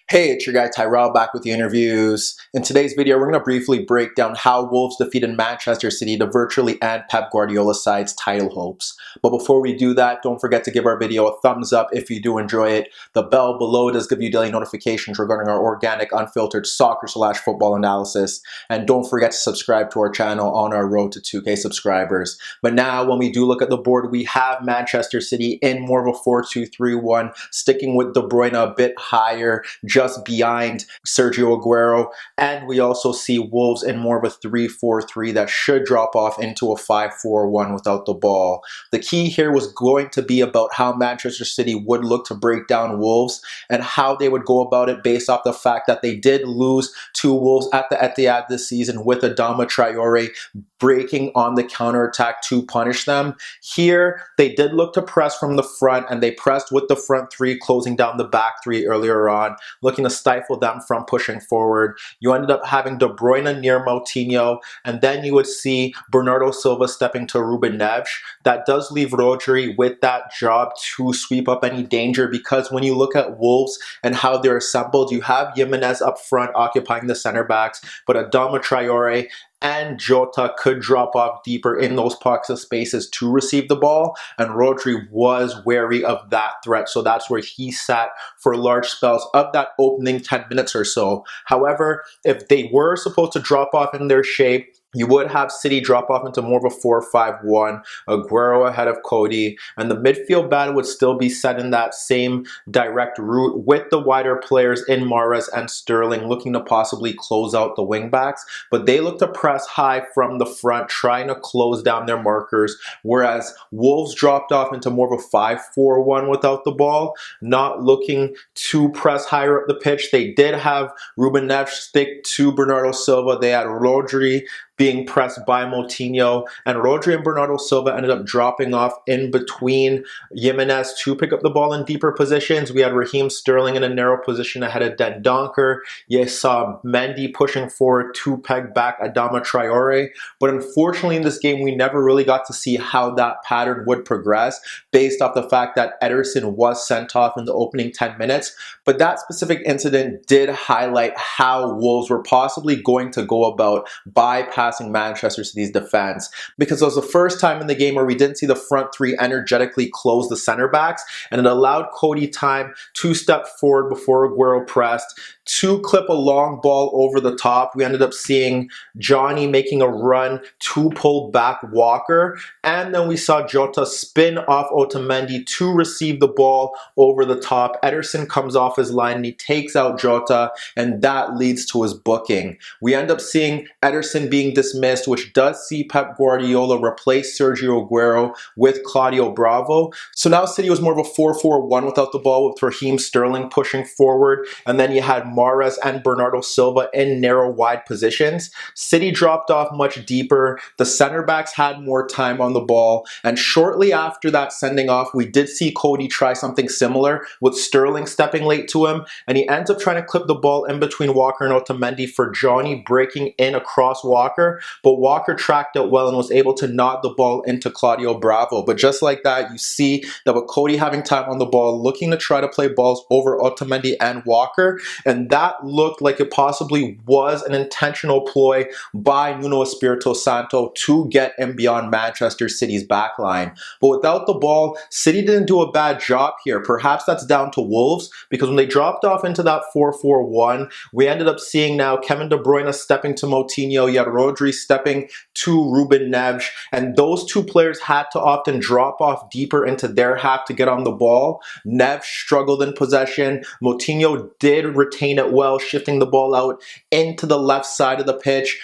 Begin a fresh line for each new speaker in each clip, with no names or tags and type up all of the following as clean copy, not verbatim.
Hey, it's your guy Tyrrell back with the interviews. In today's video, we're going to briefly break down how Wolves defeated Manchester City to virtually end Pep Guardiola's side's title hopes. But before we do that, don't forget to give our video a thumbs up if you do enjoy it. The bell below does give you daily notifications regarding our organic, unfiltered soccer/football analysis. And don't forget to subscribe to our channel on our road to 2K subscribers. But now, when we do look at the board, we have Manchester City in more of a 4-2-3-1, sticking with De Bruyne a bit higher, just behind Sergio Aguero, and we also see Wolves in more of a 3-4-3 that should drop off into a 5-4-1 without the ball. The key here was going to be about how Manchester City would look to break down Wolves and how they would go about it based off the fact that they did lose to Wolves at the Etihad this season with Adama Traore breaking on the counterattack to punish them. Here, they did look to press from the front, and they pressed with the front three, closing down the back three earlier on, looking to stifle them from pushing forward. You ended up having De Bruyne near Moutinho, and then you would see Bernardo Silva stepping to Ruben Neves. That does leave Rodri with that job to sweep up any danger, because when you look at Wolves and how they're assembled, you have Jimenez up front occupying the center backs, but Adama Traore and Jota could drop off deeper in those pockets of spaces to receive the ball, and Rodri was wary of that threat, so that's where he sat for large spells of that opening 10 minutes or so. However, if they were supposed to drop off in their shape, you would have City drop off into more of a 4-5-1, Aguero ahead of Cody, and the midfield battle would still be set in that same direct route with the wider players in Mahrez and Sterling looking to possibly close out the wingbacks, but they look to press high from the front, trying to close down their markers, whereas Wolves dropped off into more of a 5-4-1 without the ball, not looking to press higher up the pitch. They did have Ruben Neves stick to Bernardo Silva. They had Rodri being pressed by Moutinho, and Rodri and Bernardo Silva ended up dropping off in between Jimenez to pick up the ball in deeper positions. We had Raheem Sterling in a narrow position ahead of Den Donker. You saw Mendy pushing forward to peg back Adama Traore, but unfortunately in this game we never really got to see how that pattern would progress based off the fact that Ederson was sent off in the opening 10 minutes. But that specific incident did highlight how Wolves were possibly going to go about bypassing Manchester City's defense, because it was the first time in the game where we didn't see the front three energetically close the center backs, and it allowed Cody time to step forward before Aguero pressed to clip a long ball over the top. We ended up seeing Johnny making a run to pull back Walker, and then we saw Jota spin off Otamendi to receive the ball over the top. Ederson comes off his line and he takes out Jota, and that leads to his booking. We end up seeing Ederson being dismissed, which does see Pep Guardiola replace Sergio Aguero with Claudio Bravo. So now City was more of a 4-4-1 without the ball, with Raheem Sterling pushing forward, and then you had Mahrez and Bernardo Silva in narrow wide positions. City dropped off much deeper. The center backs had more time on the ball, and shortly after that sending off, we did see Cody try something similar with Sterling stepping late to him, and he ends up trying to clip the ball in between Walker and Otamendi for Johnny breaking in across Walker, but Walker tracked it well and was able to nod the ball into Claudio Bravo. But just like that, you see that with Cody having time on the ball, looking to try to play balls over Otamendi and Walker, and that looked like it possibly was an intentional ploy by Nuno Espirito Santo to get in beyond Manchester City's backline. But without the ball, City didn't do a bad job here. Perhaps that's down to Wolves, because when they dropped off into that 4-4-1, we ended up seeing now Kevin De Bruyne stepping to Moutinho, you had Rodri stepping to Ruben Neves, and those two players had to often drop off deeper into their half to get on the ball. Neves struggled in possession. Moutinho did retain it well, shifting the ball out into the left side of the pitch,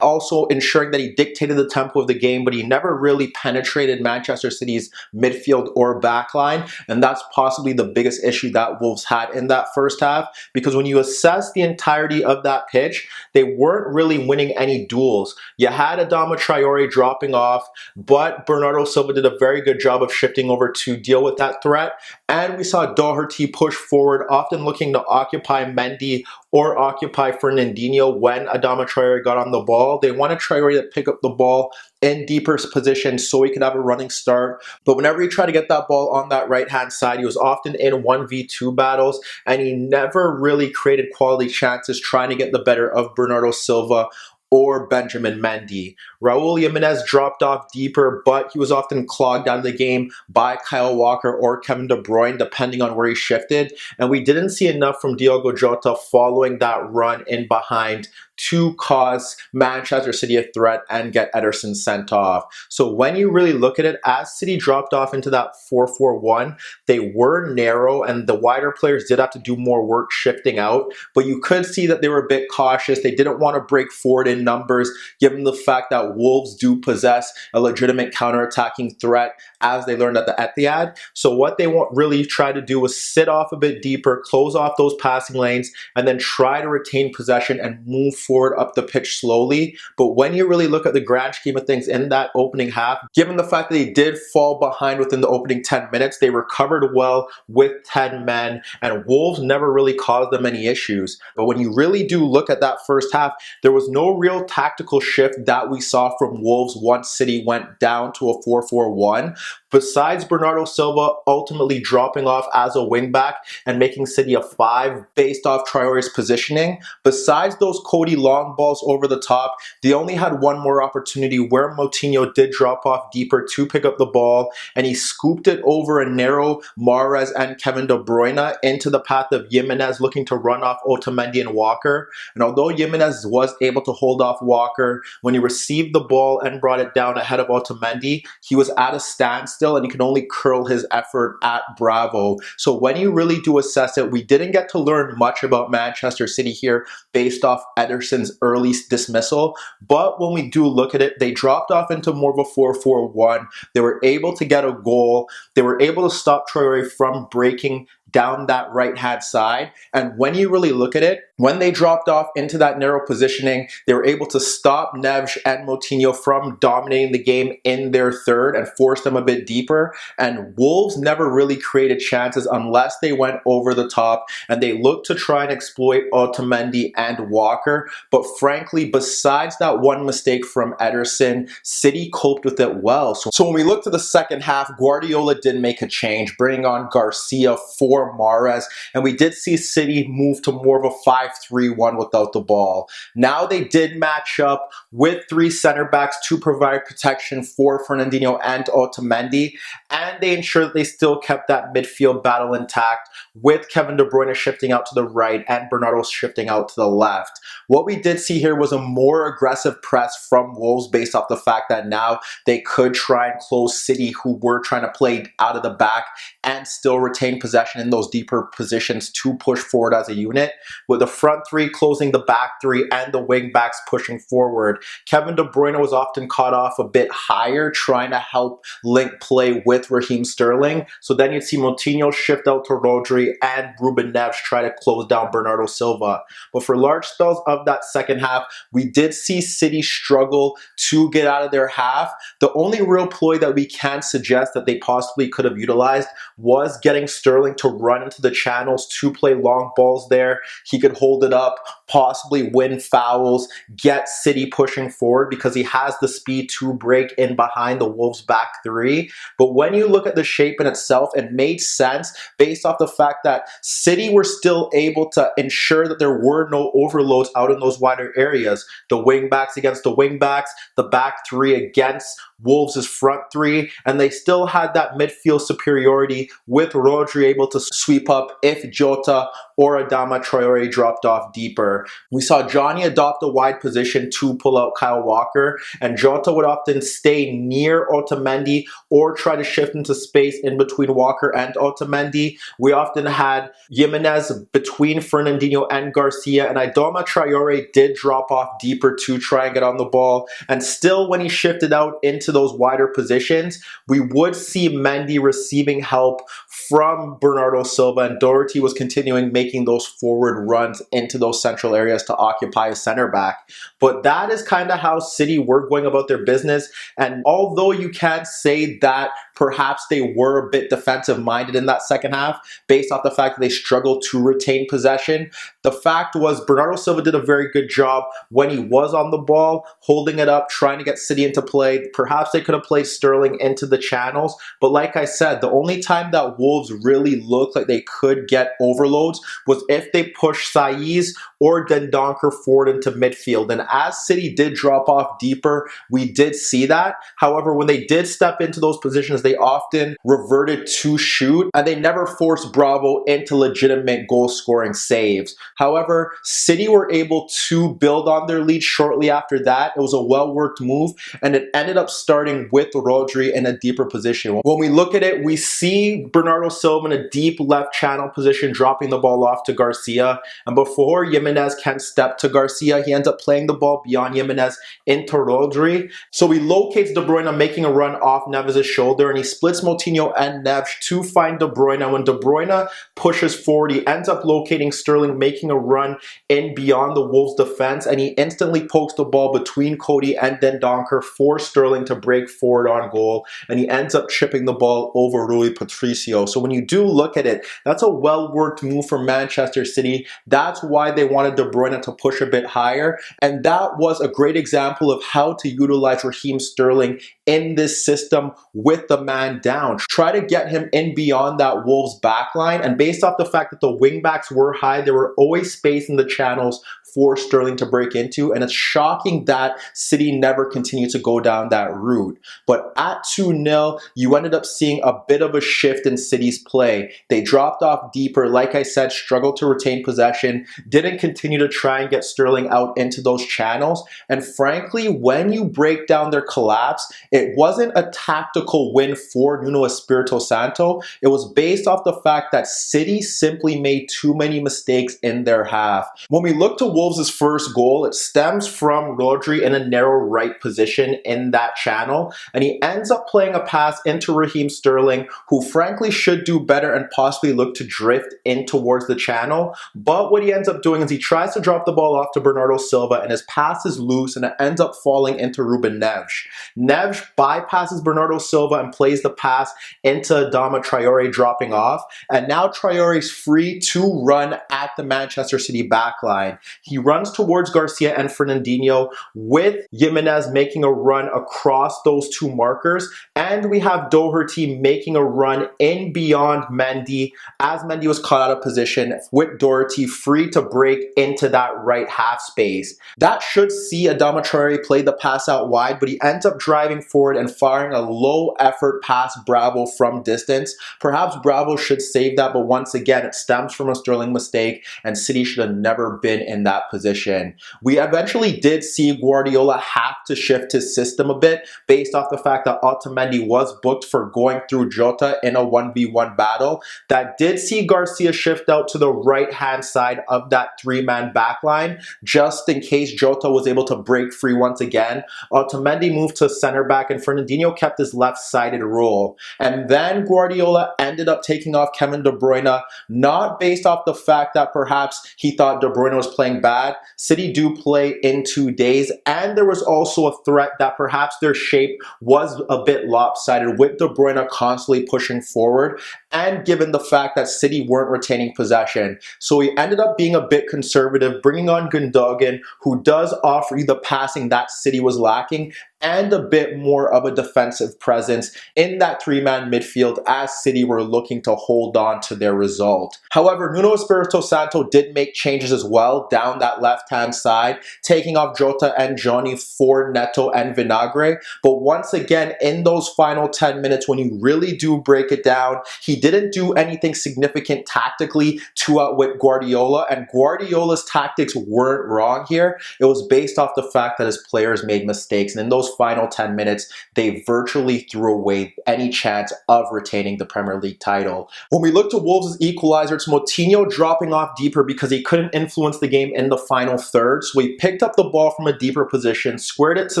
also ensuring that he dictated the tempo of the game, but he never really penetrated Manchester City's midfield or backline, and that's possibly the biggest issue that Wolves had in that first half, because when you assess the entirety of that pitch, they weren't really winning any duels Wolves. You had Adama Traore dropping off, but Bernardo Silva did a very good job of shifting over to deal with that threat. And we saw Doherty push forward, often looking to occupy Mendy or occupy Fernandinho when Adama Traore got on the ball. They wanted Traore to pick up the ball in deeper positions so he could have a running start. But whenever he tried to get that ball on that right-hand side, he was often in 1v2 battles, and he never really created quality chances trying to get the better of Bernardo Silva or Benjamin Mendy. Raul Jimenez dropped off deeper, but he was often clogged out of the game by Kyle Walker or Kevin De Bruyne, depending on where he shifted. And we didn't see enough from Diogo Jota following that run in behind to cause Manchester City a threat and get Ederson sent off. So when you really look at it, as City dropped off into that 4-4-1, they were narrow and the wider players did have to do more work shifting out, but you could see that they were a bit cautious. They didn't want to break forward in numbers, given the fact that Wolves do possess a legitimate counter-attacking threat, as they learned at the Etihad. So what they really try to do was sit off a bit deeper, close off those passing lanes, and then try to retain possession and move forward up the pitch slowly. But when you really look at the grand scheme of things in that opening half, given the fact that they did fall behind within the opening 10 minutes, they recovered well with 10 men, and Wolves never really caused them any issues. But when you really do look at that first half, there was no real tactical shift that we saw from Wolves once City went down to a 4-4-1. Besides Bernardo Silva ultimately dropping off as a wingback and making City a 5 based off Traore's positioning, besides those Cody long balls over the top, they only had one more opportunity where Moutinho did drop off deeper to pick up the ball, and he scooped it over a narrow Mahrez and Kevin De Bruyne into the path of Jimenez looking to run off Otamendi and Walker. And although Jimenez was able to hold off Walker, when he received the ball and brought it down ahead of Otamendi, he was at a standstill and he could only curl his effort at Bravo. So when you really do assess it, we didn't get to learn much about Manchester City here based off Ederson's early dismissal. But when we do look at it, they dropped off into more of a 4-4-1. They were able to get a goal. They were able to stop Traore from breaking down that right-hand side. And when you really look at it, when they dropped off into that narrow positioning, they were able to stop Neves and Moutinho from dominating the game in their third and force them a bit deeper. And Wolves never really created chances unless they went over the top and they looked to try and exploit Otamendi and Walker. But frankly, besides that one mistake from Ederson, City coped with it well. So when we look to the second half, Guardiola did make a change, bringing on Garcia for Mahrez, and we did see City move to more of a 5-3-1 without the ball. Now they did match up with 3 center backs to provide protection for Fernandinho and Otamendi, and they ensured that they still kept that midfield battle intact with Kevin De Bruyne shifting out to the right and Bernardo shifting out to the left. What we did see here was a more aggressive press from Wolves based off the fact that now they could try and close City, who were trying to play out of the back and still retain possession in those deeper positions to push forward as a unit, with the front 3 closing the back 3 and the wing backs pushing forward. Kevin De Bruyne was often caught off a bit higher trying to help link play with Raheem Sterling. So then you'd see Moutinho shift out to Rodri and Ruben Neves try to close down Bernardo Silva. But for large spells of that second half, we did see City struggle to get out of their half. The only real ploy that we can suggest that they possibly could have utilized was getting Sterling to run into the channels to play long balls there. He could hold it up, possibly win fouls, get City pushing forward because he has the speed to break in behind the Wolves back 3. But when you look at the shape in itself, it made sense based off the fact that City were still able to ensure that there were no overloads out in those wider areas. The wing backs against the wing backs, the back 3 against Wolves' front 3, and they still had that midfield superiority with Rodri able to sweep up if Jota or Adama Traore dropped off deeper. We saw Johnny adopt a wide position to pull out Kyle Walker, and Jota would often stay near Otamendi or try to shift into space in between Walker and Otamendi. We often had Jimenez between Fernandinho and Garcia, and Adama Traore did drop off deeper to try and get on the ball. And still, when he shifted out into those wider positions, we would see Mendy receiving help from Bernardo Silva, and Doherty was continuing making those forward runs into those central areas to occupy a center back. But that is kind of how City were going about their business. And although you can't say that perhaps they were a bit defensive minded in that second half, based off the fact that they struggled to retain possession, the fact was Bernardo Silva did a very good job when he was on the ball, holding it up, trying to get City into play. Perhaps they could have played Sterling into the channels. But like I said, the only time that Wolves really looked like they could get overloads was if they pushed Saiz or Dendoncker forward into midfield. And as City did drop off deeper, we did see that. However, when they did step into those positions, they often reverted to shoot, and they never forced Bravo into legitimate goal-scoring saves. However, City were able to build on their lead shortly after that. It was a well-worked move, and it ended up starting with Rodri in a deeper position. When we look at it, we see Bernardo Silva in a deep left channel position, dropping the ball off to Garcia, and before Jimenez can step to Garcia, he ends up playing the ball beyond Jimenez into Rodri. So he locates De Bruyne making a run off Neves' shoulder, and he splits Moutinho and Neves to find De Bruyne. And when De Bruyne pushes forward, he ends up locating Sterling, making a run in beyond the Wolves defense, and he instantly pokes the ball between Cody and Dendoncker for Sterling to break forward on goal, and he ends up chipping the ball over Rui Patricio. So when you do look at it, that's a well-worked move for Manchester City. That's why they wanted De Bruyne to push a bit higher, and that was a great example of how to utilize Raheem Sterling in this system with the man down. Try to get him in beyond that Wolves backline, and based off the fact that the wingbacks were high, there were always space in the channels for Sterling to break into, and it's shocking that City never continued to go down that route. But at 2-0, you ended up seeing a bit of a shift in City's play. They dropped off deeper, like I said, struggled to retain possession, didn't continue to try and get Sterling out into those channels, and frankly, when you break down their collapse, it wasn't a tactical win for Nuno Espirito Santo. It was based off the fact that City simply made too many mistakes in their half. When we look to Wolves' first goal, it stems from Rodri in a narrow right position in that channel, and he ends up playing a pass into Raheem Sterling, who frankly should do better and possibly look to drift in towards the channel. But what he ends up doing is he tries to drop the ball off to Bernardo Silva, and his pass is loose, and it ends up falling into Ruben Neves. Neves bypasses Bernardo Silva and plays the pass into Adama Traore, dropping off, and now Traore's free to run at the Manchester City backline. He runs towards Garcia and Fernandinho, with Jimenez making a run across those two markers, and we have Doherty making a run in beyond Mendy as Mendy was caught out of position, with Doherty free to break into that right half space. That should see Adama Traore play the pass out wide, but he ends up driving forward and firing a low effort past Bravo from distance. Perhaps Bravo should save that, but once again, it stems from a Sterling mistake, and City should have never been in that position. We eventually did see Guardiola have to shift his system a bit based off the fact that Otamendi was booked for going through Jota in a 1v1 battle. That did see Garcia shift out to the right-hand side of that three-man backline, just in case Jota was able to break free once again. Otamendi moved to center back, and Fernandinho kept his left-sided role. And then Guardiola ended up taking off Kevin De Bruyne, not based off the fact that perhaps he thought De Bruyne was playing bad. City do play in 2 days, and there was also a threat that perhaps their shape was a bit lopsided, with De Bruyne constantly pushing forward, and given the fact that City weren't retaining possession. So he ended up being a bit conservative, bringing on Gundogan, who does offer you the passing that City was lacking, and a bit more of a defensive presence in that three-man midfield as City were looking to hold on to their result. However, Nuno Espirito Santo did make changes as well down that left-hand side, taking off Jota and Johnny for Neto and Vinagre. But once again, in those final 10 minutes, when you really do break it down, he didn't do anything significant tactically to outwit Guardiola, and Guardiola's tactics weren't wrong here. It was based off the fact that his players made mistakes, and in those those final 10 minutes, they virtually threw away any chance of retaining the Premier League title. When we look to Wolves' equalizer, it's Moutinho dropping off deeper because he couldn't influence the game in the final third. So he picked up the ball from a deeper position, squared it to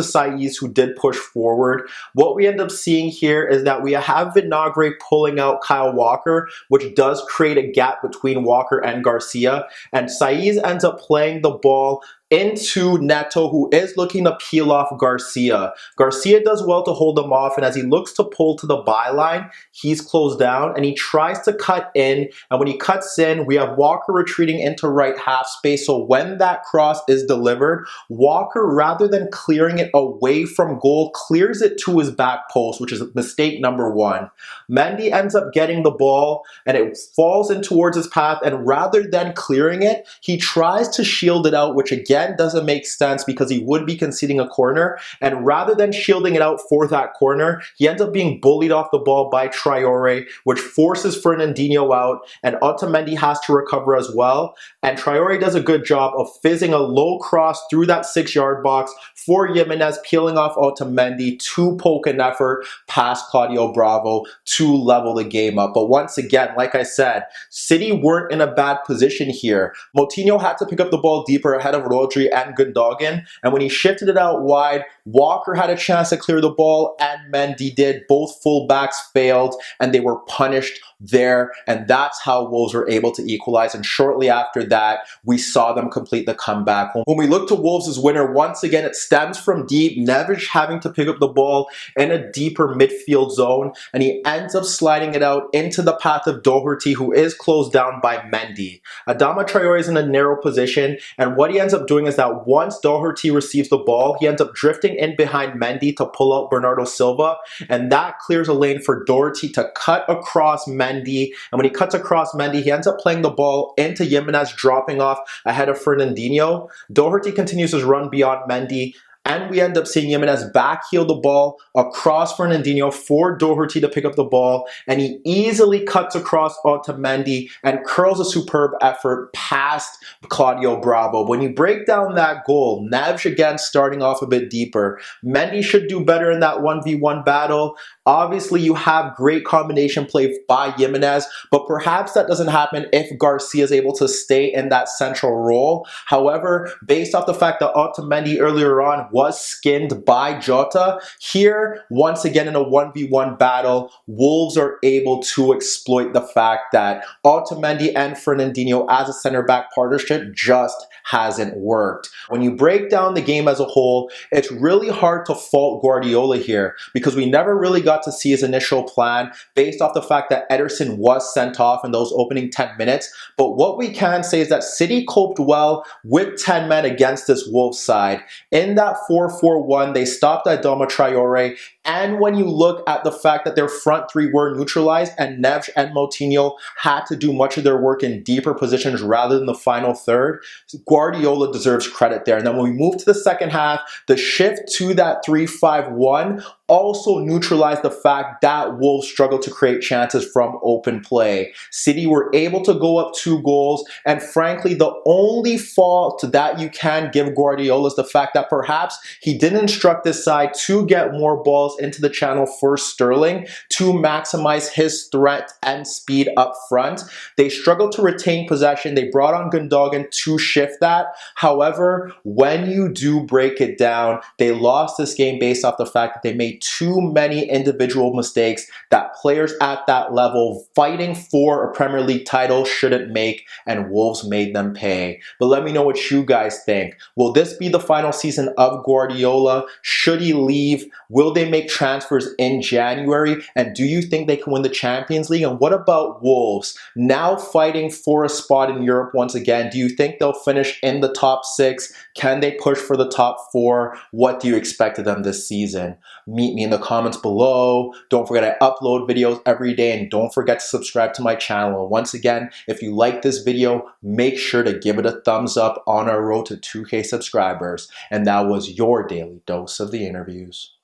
Saiz, who did push forward. What we end up seeing here is that we have Vinagre pulling out Kyle Walker, which does create a gap between Walker and Garcia. And Saiz ends up playing the ball into Neto, who is looking to peel off Garcia. Garcia does well to hold him off, and as he looks to pull to the byline, he's closed down, and he tries to cut in, and when he cuts in, we have Walker retreating into right half space, so when that cross is delivered, Walker, rather than clearing it away from goal, clears it to his back post, which is mistake number one. Mendy ends up getting the ball, and it falls in towards his path, and rather than clearing it, he tries to shield it out, which again doesn't make sense because he would be conceding a corner, and rather than shielding it out for that corner, he ends up being bullied off the ball by Traore, which forces Fernandinho out, and Otamendi has to recover as well, and Traore does a good job of fizzing a low cross through that 6-yard box for Jimenez, peeling off Otamendi to poke an effort past Claudio Bravo to level the game up. But once again, like I said, City weren't in a bad position here. Moutinho had to pick up the ball deeper ahead of Rodri and Gundogan, and when he shifted it out wide, Walker had a chance to clear the ball, and Mendy did. Both fullbacks failed, and they were punished there, and that's how Wolves were able to equalize, and shortly after that, we saw them complete the comeback. When we look to Wolves' winner, once again, it stems from deep, Neves having to pick up the ball in a deeper midfield zone, and he ends up sliding it out into the path of Doherty, who is closed down by Mendy. Adama Traore is in a narrow position, and what he ends up doing is that once Doherty receives the ball, he ends up drifting in behind Mendy to pull out Bernardo Silva, and that clears a lane for Doherty to cut across Mendy. And when he cuts across Mendy, he ends up playing the ball into Jimenez, dropping off ahead of Fernandinho. Doherty continues his run beyond Mendy, and we end up seeing Jimenez backheel the ball across Fernandinho for Doherty to pick up the ball, and he easily cuts across onto Mendy and curls a superb effort past Claudio Bravo. When you break down that goal, Neves again starting off a bit deeper. Mendy should do better in that 1v1 battle. Obviously, you have great combination play by Jimenez, but perhaps that doesn't happen if Garcia is able to stay in that central role. However, based off the fact that Otamendi earlier on was skinned by Jota, here, once again in a 1v1 battle, Wolves are able to exploit the fact that Otamendi and Fernandinho as a center-back partnership just hasn't worked. When you break down the game as a whole, it's really hard to fault Guardiola here because we never really got to see his initial plan based off the fact that Ederson was sent off in those opening 10 minutes. But what we can say is that City coped well with 10 men against this Wolves side. In that 4-4-1, they stopped Adama Traore, and when you look at the fact that their front three were neutralized and Neves and Moutinho had to do much of their work in deeper positions rather than the final third, Guardiola deserves credit there. And then when we move to the second half, the shift to that 3-5-1 also neutralized the fact that Wolves struggled to create chances from open play. City were able to go up 2 goals, and frankly, the only fault that you can give Guardiola is the fact that perhaps he didn't instruct this side to get more balls into the channel for Sterling to maximize his threat and speed up front. They struggled to retain possession. They brought on Gundogan to shift that. However, when you do break it down, they lost this game based off the fact that they made too many individual mistakes that players at that level fighting for a Premier League title shouldn't make, and Wolves made them pay. But let me know what you guys think. Will this be the final season of Guardiola? Should he leave? Will they make transfers in January? And do you think they can win the Champions League? And what about Wolves? Now fighting for a spot in Europe once again. Do you think they'll finish in the top 6? Can they push for the top 4? What do you expect of them this season? Meet me in the comments below. Don't forget I upload videos every day, and don't forget to subscribe to my channel. And once again, if you like this video, make sure to give it a thumbs up on our road to 2K subscribers. And that was your daily dose of the interviews.